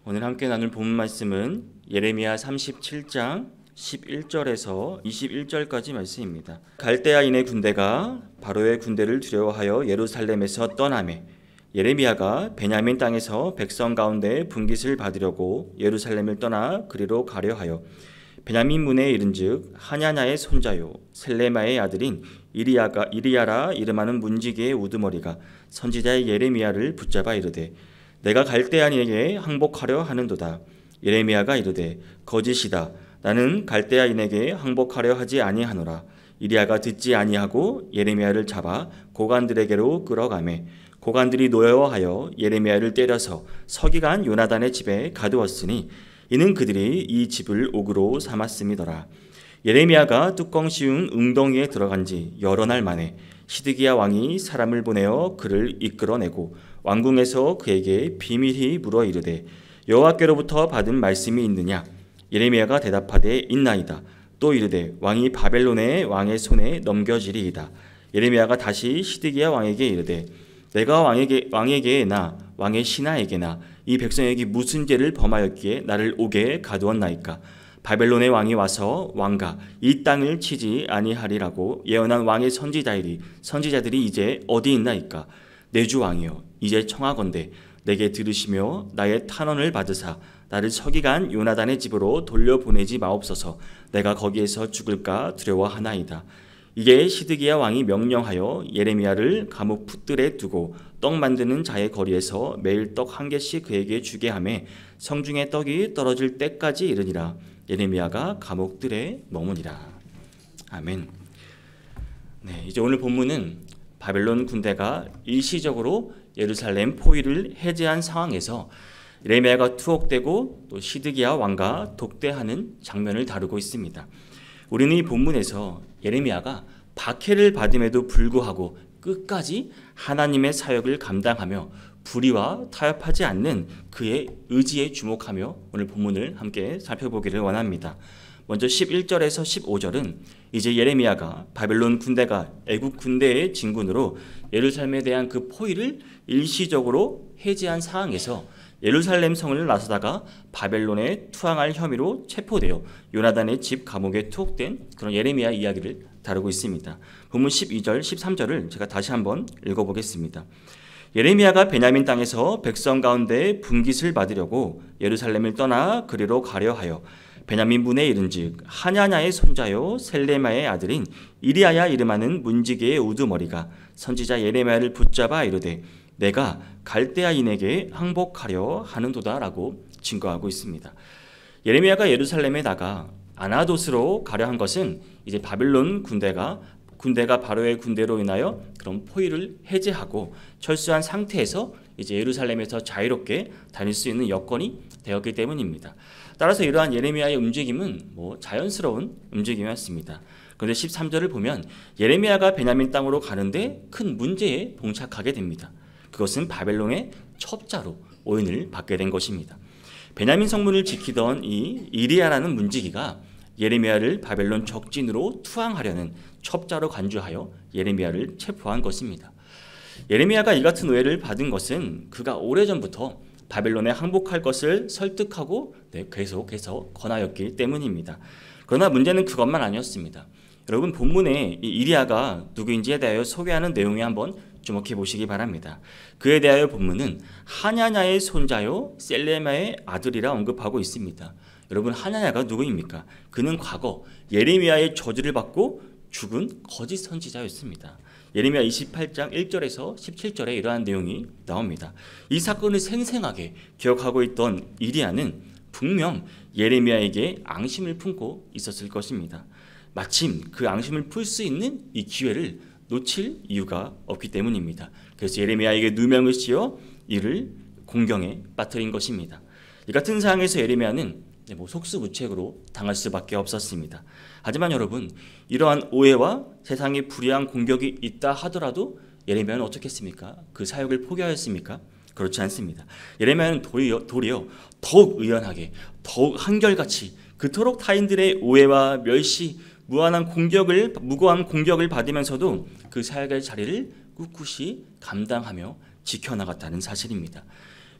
오늘 함께 나눌 본문 말씀은 예레미야 37장 11절에서 21절까지 말씀입니다. 갈대아인의 군대가 바로의 군대를 두려워하여 예루살렘에서 떠나매 예레미야가 베냐민 땅에서 백성 가운데 분깃을 받으려고 예루살렘을 떠나 그리로 가려 하여 베냐민 문에 이른즉 하냐냐의 손자요 셀레마의 아들인 이리야라 이름하는 문지기의 우두머리가 선지자 예레미야를 붙잡아 이르되 내가 갈대아인에게 항복하려 하는도다. 예레미야가 이르되 거짓이다. 나는 갈대아인에게 항복하려 하지 아니하노라. 이리야가 듣지 아니하고 예레미야를 잡아 고관들에게로 끌어가매 고관들이 노여워하여 예레미야를 때려서 서기관 요나단의 집에 가두었으니 이는 그들이 이 집을 옥으로 삼았음이더라. 예레미야가 뚜껑 씌운 웅덩이에 들어간 지 여러 날 만에 시드기야 왕이 사람을 보내어 그를 이끌어내고 왕궁에서 그에게 비밀히 물어 이르되 여호와께로부터 받은 말씀이 있느냐? 예레미야가 대답하되 있나이다. 또 이르되 왕이 바벨론의 왕의 손에 넘겨지리이다. 예레미야가 다시 시드기야 왕에게 이르되 내가 왕에게나 왕의 신하에게나 이 백성에게 무슨 죄를 범하였기에 나를 옥에 가두었나이까? 바벨론의 왕이 와서 왕가 이 땅을 치지 아니하리라고 예언한 왕의 선지자들이 이제 어디 있나이까? 내 주 왕이여 이제 청하건대 내게 들으시며 나의 탄원을 받으사 나를 서기관 요나단의 집으로 돌려보내지 마옵소서. 내가 거기에서 죽을까 두려워하나이다. 이게 시드기야 왕이 명령하여 예레미야를 감옥 풋들에 두고 떡 만드는 자의 거리에서 매일 떡 한 개씩 그에게 주게 하매 성중에 떡이 떨어질 때까지 이르니라. 예레미야가 감옥들에 머무니라. 아멘. 네, 이제 오늘 본문은 바벨론 군대가 일시적으로 예루살렘 포위를 해제한 상황에서 예레미야가 투옥되고 또 시드기야 왕과 독대하는 장면을 다루고 있습니다. 우리는 이 본문에서 예레미야가 박해를 받음에도 불구하고 끝까지 하나님의 사역을 감당하며 불의와 타협하지 않는 그의 의지에 주목하며 오늘 본문을 함께 살펴보기를 원합니다. 먼저 11절에서 15절은 이제 예레미야가 바벨론 군대가 애국 군대의 진군으로 예루살렘에 대한 그 포위를 일시적으로 해제한 상황에서 예루살렘 성을 나서다가 바벨론에 투항할 혐의로 체포되어 요나단의 집 감옥에 투옥된 그런 예레미야 이야기를 다루고 있습니다. 본문 12절, 13절을 제가 다시 한번 읽어보겠습니다. 예레미야가 베냐민 땅에서 백성 가운데 분깃을 받으려고 예루살렘을 떠나 그리로 가려 하여 베냐민 문에 이른즉 하냐냐의 손자요 셀레마의 아들인 이리야야 이름하는 문지기의 우두머리가 선지자 예레미야를 붙잡아 이르되 내가 갈대아인에게 항복하려 하는도다라고 증거하고 있습니다. 예레미야가 예루살렘에 나가 아나돗으로 가려 한 것은 이제 바벨론 군대가 바로의 군대로 인하여 그런 포위를 해제하고 철수한 상태에서 이제 예루살렘에서 자유롭게 다닐 수 있는 여건이 되었기 때문입니다. 따라서 이러한 예레미야의 움직임은 자연스러운 움직임이었습니다. 그런데 13절을 보면 예레미야가 베냐민 땅으로 가는데 큰 문제에 봉착하게 됩니다. 그것은 바벨론의 첩자로 오인을 받게 된 것입니다. 베냐민 성문을 지키던 이 이리야라는 문지기가 예레미야를 바벨론 적진으로 투항하려는 첩자로 간주하여 예레미야를 체포한 것입니다. 예레미야가 이 같은 오해를 받은 것은 그가 오래전부터 바벨론에 항복할 것을 설득하고 계속해서 권하였기 때문입니다. 그러나 문제는 그것만 아니었습니다. 여러분 본문에 이 이리야가 누구인지에 대하여 소개하는 내용에 한번 주목해 보시기 바랍니다. 그에 대하여 본문은 하냐냐의 손자요 셀레마의 아들이라 언급하고 있습니다. 여러분 하냐냐가 누구입니까? 그는 과거 예레미야의 저주를 받고 죽은 거짓 선지자였습니다. 예레미야 28장 1절에서 17절에 이러한 내용이 나옵니다. 이 사건을 생생하게 기억하고 있던 이리야는 분명 예레미야에게 앙심을 품고 있었을 것입니다. 마침 그 앙심을 풀 수 있는 이 기회를 놓칠 이유가 없기 때문입니다. 그래서 예레미야에게 누명을 씌워 이를 공경에 빠뜨린 것입니다. 이 같은 상황에서 예레미야는 속수무책으로 당할 수밖에 없었습니다. 하지만 여러분 이러한 오해와 세상의 불의한 공격이 있다 하더라도 예레미야는 어떻게 했습니까? 그 사역을 포기하였습니까? 그렇지 않습니다. 예레미야는 도리어 더욱 의연하게 더욱 한결같이 그토록 타인들의 오해와 멸시 무고한 공격을 받으면서도 그 사역의 자리를 꿋꿋이 감당하며 지켜나갔다는 사실입니다.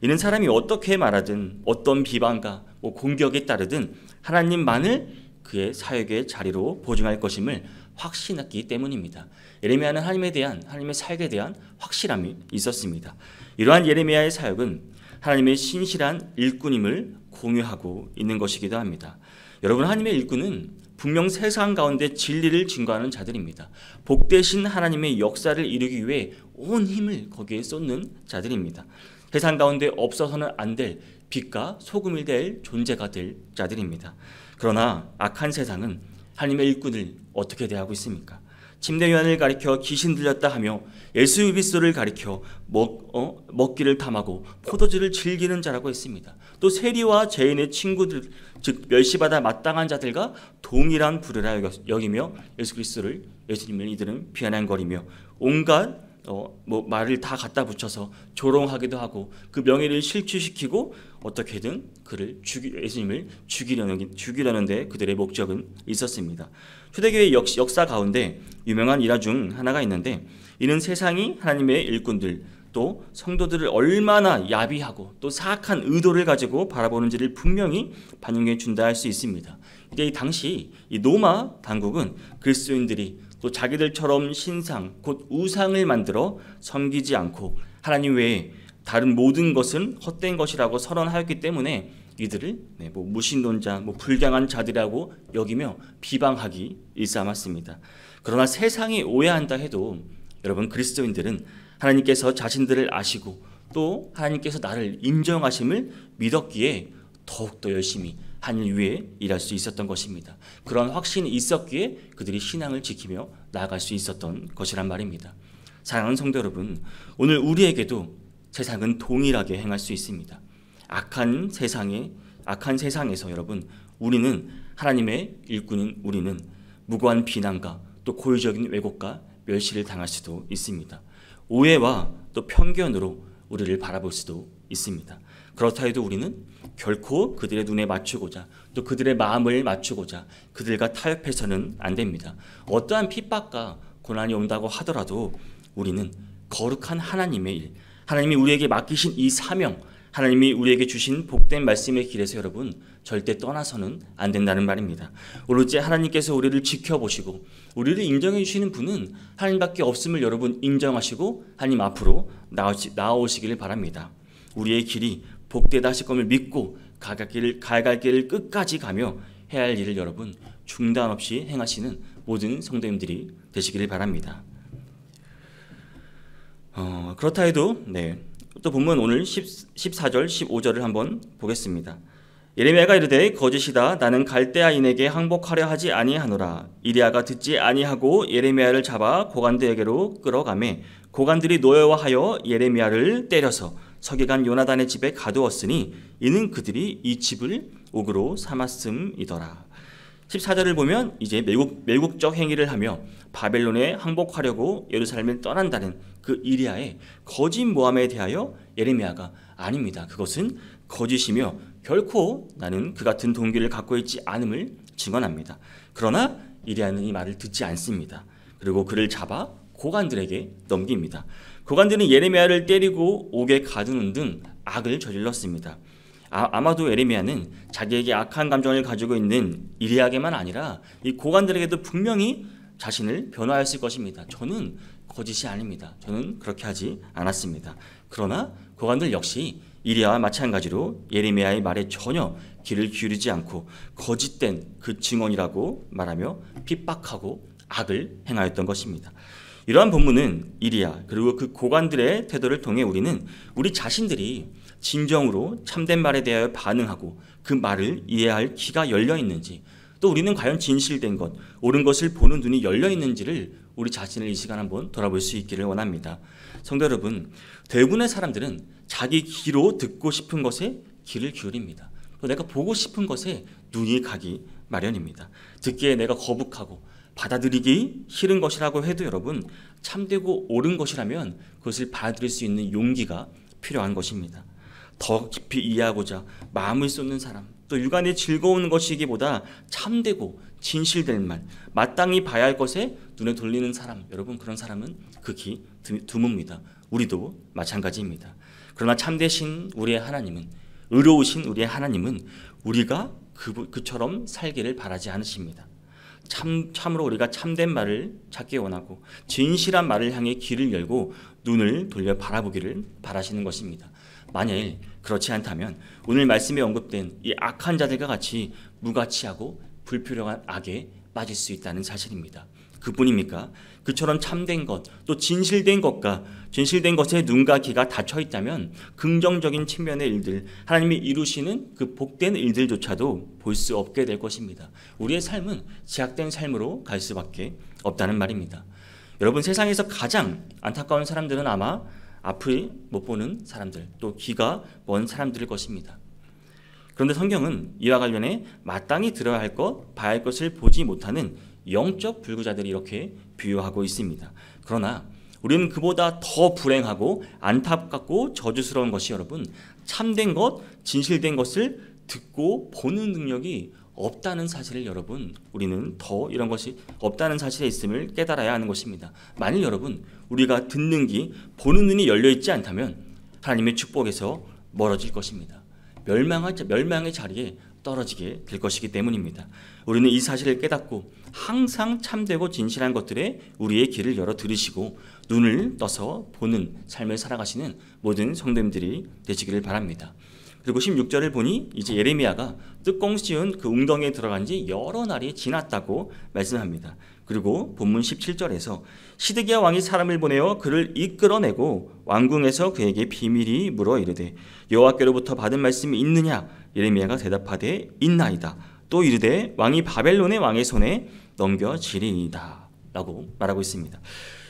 이는 사람이 어떻게 말하든 어떤 비방과 공격에 따르든 하나님만을 그의 사역의 자리로 보증할 것임을 확신했기 때문입니다. 예레미야는 하나님의 사역에 대한 확실함이 있었습니다. 이러한 예레미야의 사역은 하나님의 신실한 일꾼임을 공유하고 있는 것이기도 합니다. 여러분, 하나님의 일꾼은 분명 세상 가운데 진리를 증거하는 자들입니다. 복되신 하나님의 역사를 이루기 위해 온 힘을 거기에 쏟는 자들입니다. 세상 가운데 없어서는 안 될 빛과 소금이 될 존재가 될 자들입니다. 그러나 악한 세상은 하나님의 일꾼을 어떻게 대하고 있습니까? 침례 요한을 가리켜 귀신 들렸다 하며 예수 그리스도를 가리켜 먹기를 탐하고 포도주를 즐기는 자라고 했습니다. 또 세리와 죄인의 친구들, 즉 멸시받아 마땅한 자들과 동일한 부류라 여기며 예수님을 이들은 비아냥거리며 온갖 말을 다 갖다 붙여서 조롱하기도 하고 그 명예를 실추시키고 어떻게든 예수님을 죽이려는 데 그들의 목적은 있었습니다. 초대교회 역사 가운데 유명한 일화 중 하나가 있는데, 이는 세상이 하나님의 일꾼들 또 성도들을 얼마나 야비하고 또 사악한 의도를 가지고 바라보는지를 분명히 반영해 준다 할 수 있습니다. 이때 당시 이 로마 당국은 그리스도인들이 또 자기들처럼 신상 곧 우상을 만들어 섬기지 않고 하나님 외에 다른 모든 것은 헛된 것이라고 선언하였기 때문에 이들을 무신론자, 불경한 자들이라고 여기며 비방하기 일삼았습니다. 그러나 세상이 오해한다 해도 여러분, 그리스도인들은 하나님께서 자신들을 아시고 또 하나님께서 나를 인정하심을 믿었기에 더욱더 열심히 하늘 위에 일할 수 있었던 것입니다. 그런 확신이 있었기에 그들이 신앙을 지키며 나아갈 수 있었던 것이란 말입니다. 사랑하는 성도 여러분, 오늘 우리에게도 세상은 동일하게 행할 수 있습니다. 악한 세상에서 여러분, 우리는 하나님의 일꾼인 우리는 무고한 비난과 또 고의적인 왜곡과 멸시를 당할 수도 있습니다. 오해와 또 편견으로 우리를 바라볼 수도 있습니다. 그렇다 해도 우리는 결코 그들의 눈에 맞추고자 또 그들의 마음을 맞추고자 그들과 타협해서는 안 됩니다. 어떠한 핍박과 고난이 온다고 하더라도 우리는 거룩한 하나님의 일, 하나님이 우리에게 맡기신 이 사명, 하나님이 우리에게 주신 복된 말씀의 길에서 여러분 절대 떠나서는 안 된다는 말입니다. 오로지 하나님께서 우리를 지켜보시고 우리를 인정해 주시는 분은 하나님밖에 없음을 여러분 인정하시고 하나님 앞으로 나아오시기를 바랍니다. 우리의 길이 복되다 하실 것을 믿고 가갈 길을 끝까지 가며 해야 할 일을 여러분 중단 없이 행하시는 모든 성도님들이 되시기를 바랍니다. 그렇다 해도 또 본문 오늘 14절 15절을 한번 보겠습니다. 예레미야가 이르되 거짓이다. 나는 갈대아인에게 항복하려 하지 아니하노라. 이리야가 듣지 아니하고 예레미야를 잡아 고관들에게로 끌어가매 고관들이 노여워하여 예레미야를 때려서 서기관 요나단의 집에 가두었으니 이는 그들이 이 집을 옥으로 삼았음이더라. 14절을 보면 이제 매국적 행위를 하며 바벨론에 항복하려고 예루살렘을 떠난다는 그 이리야의 거짓 모함에 대하여 예레미야가 아닙니다. 그것은 거짓이며 결코 나는 그 같은 동기를 갖고 있지 않음을 증언합니다. 그러나 이리야는 이 말을 듣지 않습니다. 그리고 그를 잡아 고관들에게 넘깁니다. 고관들은 예레미야를 때리고 옥에 가두는 등 악을 저질렀습니다. 아마도 예레미야는 자기에게 악한 감정을 가지고 있는 이리야에게만 아니라 이 고관들에게도 분명히 자신을 변호하였을 것입니다. 저는 거짓이 아닙니다. 저는 그렇게 하지 않았습니다. 그러나 고관들 역시 이리야와 마찬가지로 예레미야의 말에 전혀 귀를 기울이지 않고 거짓된 그 증언이라고 말하며 핍박하고 악을 행하였던 것입니다. 이러한 본문은 이리야 그리고 그 고관들의 태도를 통해 우리는 우리 자신들이 진정으로 참된 말에 대하여 반응하고 그 말을 이해할 귀가 열려 있는지, 또 우리는 과연 진실된 것, 옳은 것을 보는 눈이 열려 있는지를 우리 자신을 이 시간 한번 돌아볼 수 있기를 원합니다. 성도 여러분, 대부분의 사람들은 자기 귀로 듣고 싶은 것에 귀를 기울입니다. 또 내가 보고 싶은 것에 눈이 가기 마련입니다. 듣기에 내가 거북하고 받아들이기 싫은 것이라고 해도 여러분 참되고 옳은 것이라면 그것을 받아들일 수 있는 용기가 필요한 것입니다. 더 깊이 이해하고자 마음을 쏟는 사람, 또 육안에 즐거운 것이기보다 참되고 진실된 말, 마땅히 봐야 할 것에 눈에 돌리는 사람, 여러분 그런 사람은 극히 드뭅니다. 우리도 마찬가지입니다. 그러나 참되신 우리의 하나님은, 의로우신 우리의 하나님은 우리가 그처럼 살기를 바라지 않으십니다. 참으로 우리가 참된 말을 찾기 원하고 진실한 말을 향해 귀를 열고 눈을 돌려 바라보기를 바라시는 것입니다. 만일 그렇지 않다면 오늘 말씀에 언급된 이 악한 자들과 같이 무가치하고 불필요한 악에 빠질 수 있다는 사실입니다. 그뿐입니까? 그처럼 참된 것, 또 진실된 것에 눈과 귀가 닫혀 있다면 긍정적인 측면의 일들, 하나님이 이루시는 그 복된 일들조차도 볼 수 없게 될 것입니다. 우리의 삶은 제약된 삶으로 갈 수밖에 없다는 말입니다. 여러분, 세상에서 가장 안타까운 사람들은 아마 앞을 못 보는 사람들, 또 귀가 먼 사람들일 것입니다. 그런데 성경은 이와 관련해 마땅히 들어야 할 것, 봐야 할 것을 보지 못하는 영적 불구자들이 이렇게 비유하고 있습니다. 그러나 우리는 그보다 더 불행하고 안타깝고 저주스러운 것이 여러분, 참된 것, 진실된 것을 듣고 보는 능력이 없다는 사실을 여러분, 우리는 더 이런 것이 없다는 사실에 있음을 깨달아야 하는 것입니다. 만일 여러분, 우리가 듣는 귀, 보는 눈이 열려있지 않다면 하나님의 축복에서 멀어질 것입니다. 멸망의 자리에 떨어지게 될 것이기 때문입니다. 우리는 이 사실을 깨닫고 항상 참되고 진실한 것들에 우리의 귀를 열어 들으시고 눈을 떠서 보는 삶을 살아가시는 모든 성도님들이 되시기를 바랍니다. 그리고 16절을 보니 이제 예레미야가 뚜껑 씌운 그 웅덩이에 들어간 지 여러 날이 지났다고 말씀합니다. 그리고 본문 17절에서 시드기야 왕이 사람을 보내어 그를 이끌어내고 왕궁에서 그에게 비밀이 물어 이르되 여호와께로부터 받은 말씀이 있느냐? 예레미야가 대답하되 있나이다. 또 이르되 왕이 바벨론의 왕의 손에 넘겨지리이다 라고 말하고 있습니다.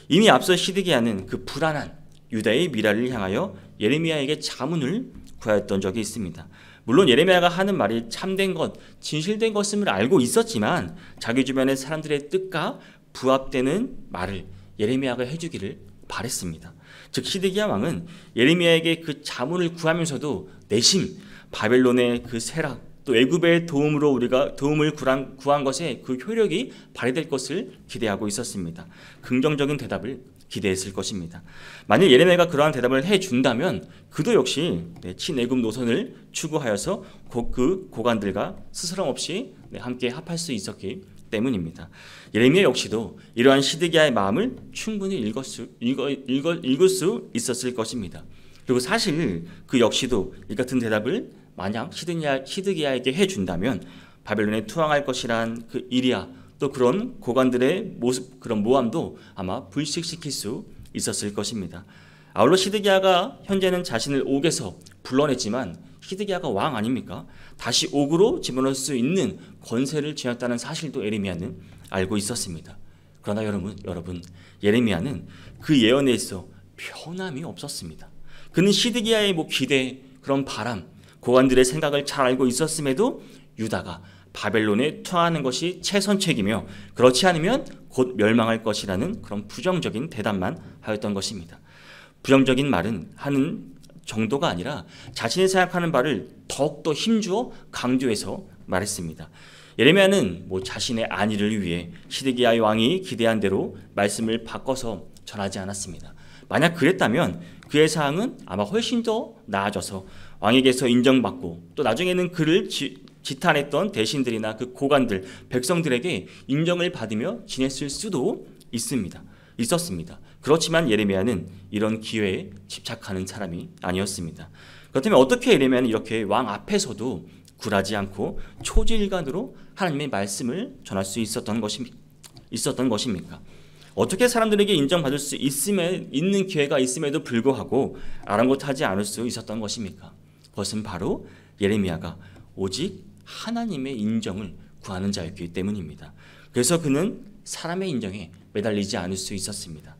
이미 앞서 시드기야는 그 불안한 유다의 미래를 향하여 예레미야에게 자문을 구하였던 적이 있습니다. 물론 예레미야가 하는 말이 참된 것, 진실된 것임을 알고 있었지만 자기 주변의 사람들의 뜻과 부합되는 말을 예레미야가 해주기를 바랬습니다. 즉 시드기야 왕은 예레미야에게 그 자문을 구하면서도 내심 바벨론의 그 세락, 또 애굽의 도움으로 우리가 도움을 구한 것에 그 효력이 발휘될 것을 기대하고 있었습니다. 긍정적인 대답을 기대했을 것입니다. 만일 예레미야가 그러한 대답을 해준다면 그도 역시 친애굽 노선을 추구하여서 그 고관들과 스스럼 없이 함께 합할 수 있었기 때문입니다. 예레미야 역시도 이러한 시드기야의 마음을 충분히 읽을 수 있었을 것입니다. 그리고 사실 그 역시도 이 같은 대답을 만약 시드기야에게 해준다면 바벨론에 투항할 것이란 그 일이야, 또 그런 고관들의 모습, 그런 모함도 아마 불식시킬 수 있었을 것입니다. 아울러 시드기야가 현재는 자신을 옥에서 불러냈지만 시드기야가 왕 아닙니까? 다시 옥으로 집어넣을 수 있는 권세를 쥐었다는 사실도 예레미야는 알고 있었습니다. 그러나 여러분, 예레미야는 그 예언에 있어 변함이 없었습니다. 그는 시드기야의 기대, 그런 바람, 고관들의 생각을 잘 알고 있었음에도 유다가 바벨론에 투항하는 것이 최선책이며 그렇지 않으면 곧 멸망할 것이라는 그런 부정적인 대답만 하였던 것입니다. 부정적인 말은 하는 정도가 아니라 자신이 생각하는 바를 더욱더 힘주어 강조해서 말했습니다. 예레미야는 자신의 안위를 위해 시드기야 왕이 기대한 대로 말씀을 바꿔서 전하지 않았습니다. 만약 그랬다면 그의 사항은 아마 훨씬 더 나아져서 왕에게서 인정받고 또 나중에는 그를 지탄했던 대신들이나 그 고관들, 백성들에게 인정을 받으며 지냈을 수도 있었습니다. 그렇지만 예레미야는 이런 기회에 집착하는 사람이 아니었습니다. 그렇다면 어떻게 예레미야는 이렇게 왕 앞에서도 굴하지 않고 초지일관으로 하나님의 말씀을 전할 수 있었던 것입니까? 어떻게 사람들에게 인정받을 수 있는 기회가 있음에도 불구하고 아랑곳하지 않을 수 있었던 것입니까? 그것은 바로 예레미야가 오직 하나님의 인정을 구하는 자였기 때문입니다. 그래서 그는 사람의 인정에 매달리지 않을 수 있었습니다.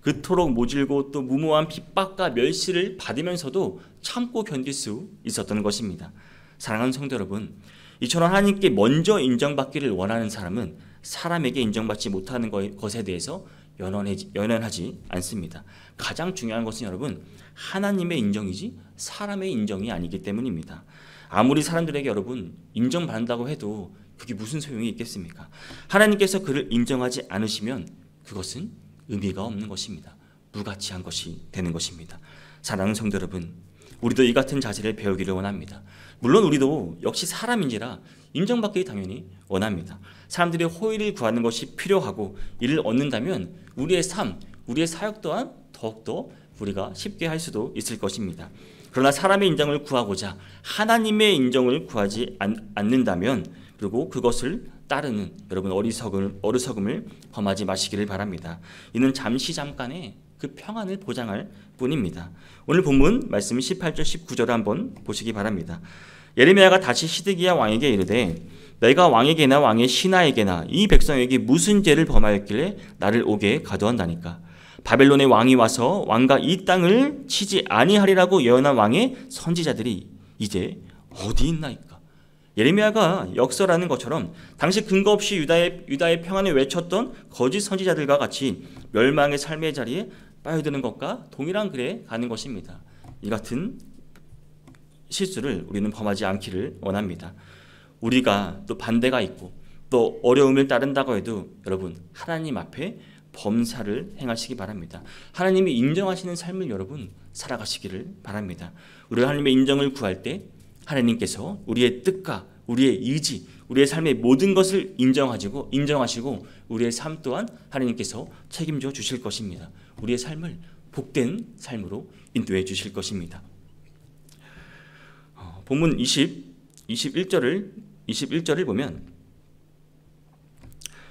그토록 모질고 또 무모한 핍박과 멸시를 받으면서도 참고 견딜 수 있었던 것입니다. 사랑하는 성도 여러분, 이처럼 하나님께 먼저 인정받기를 원하는 사람은 사람에게 인정받지 못하는 것에 대해서 연연하지 않습니다. 가장 중요한 것은 여러분, 하나님의 인정이지 사람의 인정이 아니기 때문입니다. 아무리 사람들에게 여러분 인정받는다고 해도 그게 무슨 소용이 있겠습니까? 하나님께서 그를 인정하지 않으시면 그것은 의미가 없는 것입니다. 무가치한 것이 되는 것입니다. 사랑하는 성도 여러분, 우리도 이 같은 자세를 배우기를 원합니다. 물론 우리도 역시 사람인지라 인정받기 당연히 원합니다. 사람들의 호의를 구하는 것이 필요하고 이를 얻는다면 우리의 삶, 우리의 사역 또한 더욱더 우리가 쉽게 할 수도 있을 것입니다. 그러나 사람의 인정을 구하고자 하나님의 인정을 구하지 않는다면 그리고 그것을 따르는 여러분 어리석음을 범하지 마시기를 바랍니다. 이는 잠시 잠깐의 그 평안을 보장할 뿐입니다. 오늘 본문 말씀 18절 19절을 한번 보시기 바랍니다. 예레미야가 다시 시드기야 왕에게 이르되 내가 왕에게나 왕의 신하에게나 이 백성에게 무슨 죄를 범하였길래 나를 옥에 가두었나니까. 바벨론의 왕이 와서 왕과 이 땅을 치지 아니하리라고 예언한 왕의 선지자들이 이제 어디 있나이까. 예레미야가 역설하는 것처럼 당시 근거 없이 유다의 평안을 외쳤던 거짓 선지자들과 같이 멸망의 삶의 자리에 빠져드는 것과 동일한 길에 가는 것입니다. 이 같은 실수를 우리는 범하지 않기를 원합니다. 우리가 또 반대가 있고 또 어려움을 따른다고 해도 여러분 하나님 앞에 범사를 행하시기 바랍니다. 하나님이 인정하시는 삶을 여러분 살아가시기를 바랍니다. 우리가 하나님의 인정을 구할 때 하나님께서 우리의 뜻과 우리의 의지, 우리의 삶의 모든 것을 인정하시고 우리의 삶 또한 하나님께서 책임져 주실 것입니다. 우리의 삶을 복된 삶으로 인도해 주실 것입니다. 본문 21절을 보면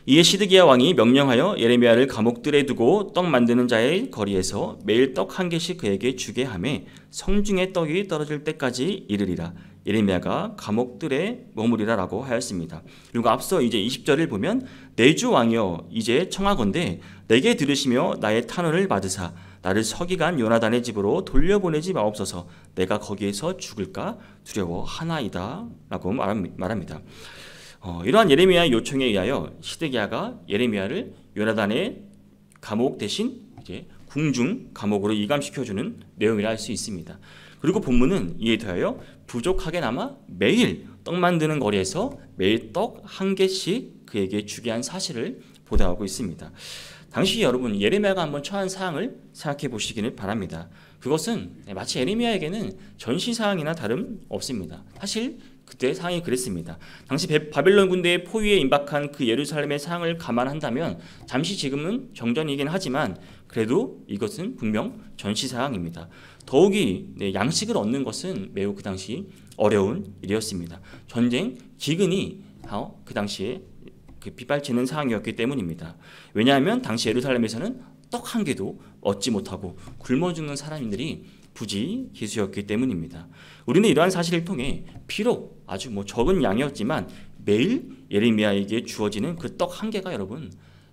이에 시드기야 왕이 명령하여 예레미야를 감옥들에 두고 떡 만드는 자의 거리에서 매일 떡 한 개씩 그에게 주게 하매 성중에 떡이 떨어질 때까지 이르리라. 예레미야가 감옥들에 머무리라라고 하였습니다. 그리고 앞서 이제 20절을 보면 내주 왕이여 이제 청하건대 내게 들으시며 나의 탄원을 받으사 나를 서기관 요나단의 집으로 돌려보내지 마옵소서. 내가 거기에서 죽을까 두려워하나이다 라고 말합니다. 이러한 예레미야의 요청에 의하여 시드기야가 예레미야를 요나단의 감옥 대신 이제 궁중 감옥으로 이감시켜주는 내용이라 할 수 있습니다. 그리고 본문은 이에 더하여 부족하게나마 매일 떡 만드는 거리에서 매일 떡 한 개씩 그에게 주게 한 사실을 보도하고 있습니다. 당시 여러분 예레미야가 한번 처한 사항을 생각해 보시기를 바랍니다. 그것은 마치 예레미야에게는 전시 사항이나 다름없습니다. 사실 그때 상황이 그랬습니다. 당시 바벨론 군대의 포위에 임박한 그 예루살렘의 상황을 감안한다면 잠시 지금은 정전이긴 하지만 그래도 이것은 분명 전시 사항입니다. 더욱이 양식을 얻는 것은 매우 그 당시 어려운 일이었습니다. 전쟁, 기근이 그 당시에 빗발치는 상황이었기 때문입니다. 왜냐하면 당시 예루살렘에서는 떡 한 개도 얻지 못하고 굶어 죽는 사람들이 부지기수였기 때문입니다. 우리는 이러한 사실을 통해 비록 아주 적은 양이었지만 매일 예레미야에게 주어지는 그 떡 한 개가 여러분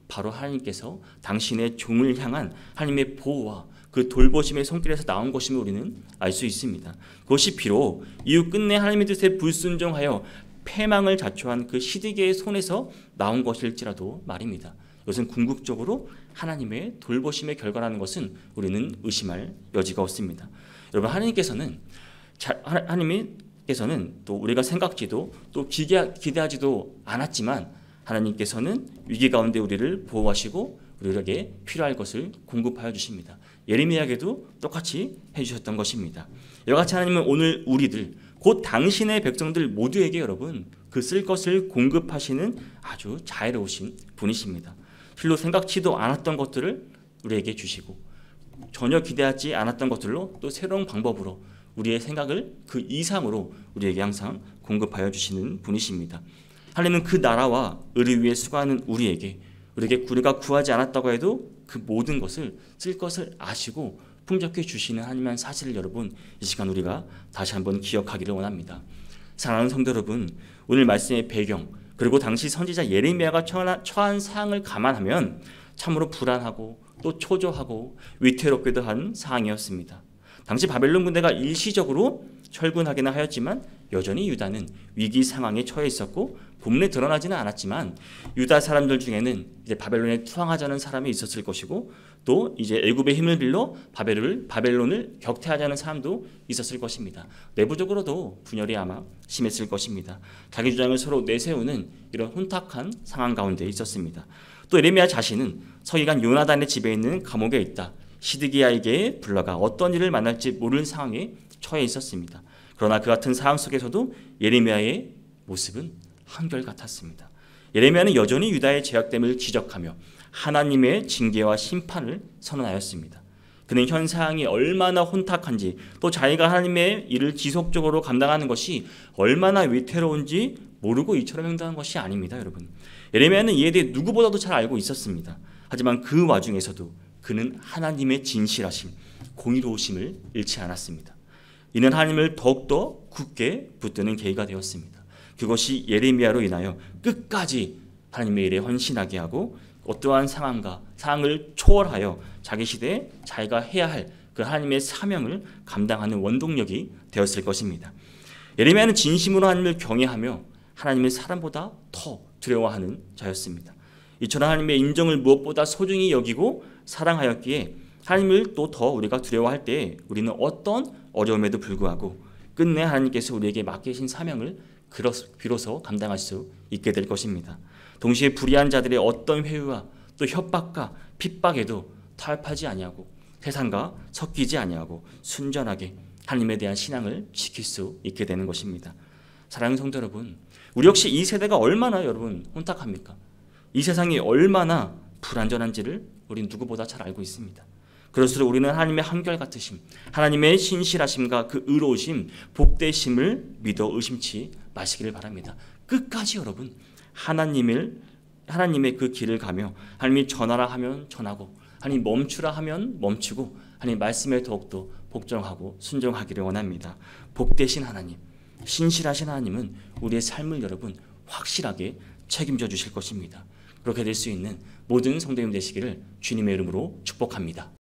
바로 하나님께서 당신의 종을 향한 하나님의 보호와 그 돌보심의 손길에서 나온 것임을 우리는 알 수 있습니다. 그것이 비록 이후 끝내 하나님의 뜻에 불순종하여 패망을 자초한 그 시드기야의 손에서 나온 것일지라도 말입니다. 이것은 궁극적으로 하나님의 돌보심의 결과라는 것은 우리는 의심할 여지가 없습니다. 여러분 하나님께서는 또 우리가 생각지도 또 기대하지도 않았지만 하나님께서는 위기 가운데 우리를 보호하시고 우리에게 필요할 것을 공급하여 주십니다. 예레미야에게도 똑같이 해주셨던 것입니다. 이와 같이 하나님은 오늘 우리들 곧 당신의 백성들 모두에게 여러분 그 쓸 것을 공급하시는 아주 자애로우신 분이십니다. 실로 생각지도 않았던 것들을 우리에게 주시고 전혀 기대하지 않았던 것들로 또 새로운 방법으로 우리의 생각을 그 이상으로 우리에게 항상 공급하여 주시는 분이십니다. 하나님은 그 나라와 의를 위해 수고하는 우리에게 우리가 구하지 않았다고 해도 그 모든 것을 쓸 것을 아시고 풍족해 주시는 하나님의 사실을 여러분 이 시간 우리가 다시 한번 기억하기를 원합니다. 사랑하는 성도 여러분, 오늘 말씀의 배경 그리고 당시 선지자 예레미야가 처한 사항을 감안하면 참으로 불안하고 또 초조하고 위태롭기도 한 상황이었습니다. 당시 바벨론 군대가 일시적으로 철군하기는 하였지만 여전히 유다는 위기 상황에 처해 있었고 본문에 드러나지는 않았지만 유다 사람들 중에는 이제 바벨론에 투항하자는 사람이 있었을 것이고 또 이제 애굽의 힘을 빌려 바벨론을 격퇴하자는 사람도 있었을 것입니다. 내부적으로도 분열이 아마 심했을 것입니다. 자기 주장을 서로 내세우는 이런 혼탁한 상황 가운데 있었습니다. 또 예레미야 자신은 서기관 요나단의 집에 있는 감옥에 있다. 시드기야에게 불러가 어떤 일을 만날지 모르는 상황에 처해 있었습니다. 그러나 그 같은 상황 속에서도 예레미야의 모습은 한결같았습니다. 예레미야는 여전히 유다의 죄악됨을 지적하며 하나님의 징계와 심판을 선언하였습니다. 그는 현 상황이 얼마나 혼탁한지, 또 자기가 하나님의 일을 지속적으로 감당하는 것이 얼마나 위태로운지 모르고 이처럼 행동한 것이 아닙니다, 여러분. 예레미야는 이에 대해 누구보다도 잘 알고 있었습니다. 하지만 그 와중에서도 그는 하나님의 진실하심, 공의로우심을 잃지 않았습니다. 이는 하나님을 더욱더 굳게 붙드는 계기가 되었습니다. 그것이 예레미야로 인하여 끝까지 하나님의 일에 헌신하게 하고 어떠한 상황을 초월하여 자기 시대에 자기가 해야 할 그 하나님의 사명을 감당하는 원동력이 되었을 것입니다. 예레미야는 진심으로 하나님을 경외하며 하나님의 사람보다 더 두려워하는 자였습니다. 이처럼 하나님의 인정을 무엇보다 소중히 여기고 사랑하였기에 하나님을 또 더 우리가 두려워할 때 우리는 어떤 어려움에도 불구하고 끝내 하나님께서 우리에게 맡기신 사명을 비로소 감당할 수 있게 될 것입니다. 동시에 불의한 자들의 어떤 회유와 또 협박과 핍박에도 타협하지 아니하고 세상과 섞이지 아니하고 순전하게 하나님에 대한 신앙을 지킬 수 있게 되는 것입니다. 사랑하는 성도 여러분, 우리 역시 이 세대가 얼마나 여러분 혼탁합니까? 이 세상이 얼마나 불안전한지를 우리는 누구보다 잘 알고 있습니다. 그럴수록 우리는 하나님의 한결같으심, 하나님의 신실하심과 그 의로우심, 복되심을 믿어 의심치 마시기를 바랍니다. 끝까지 여러분 하나님의 그 길을 가며 하나님이 전하라 하면 전하고 하나님 멈추라 하면 멈추고 하나님 말씀에 더욱더 복종하고 순종하기를 원합니다. 복되신 하나님, 신실하신 하나님은 우리의 삶을 여러분 확실하게 책임져 주실 것입니다. 그렇게 될 수 있는 모든 성도님 되시기를 주님의 이름으로 축복합니다.